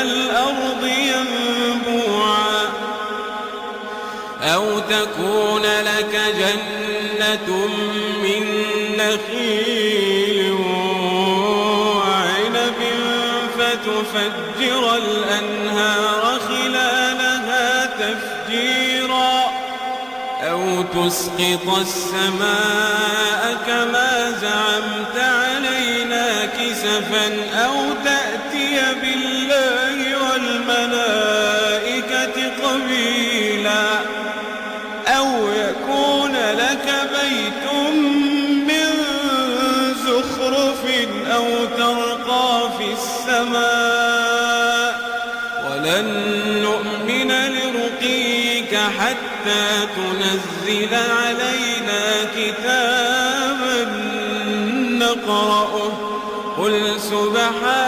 الأرض ينبوعا أو تكون لك جنة من نخيل وعنب فتفجر الأنهار خلالها تفجيرا أو تسقط السماء كما زعمت علينا كسفا أو تأتي بالله والملائكة قبيلا أو يكون لك بيت من زخرف أو ترقى في السماء ولن نؤمن لرقيك حتى تنزل علينا كتابا نقرأه قل سبحان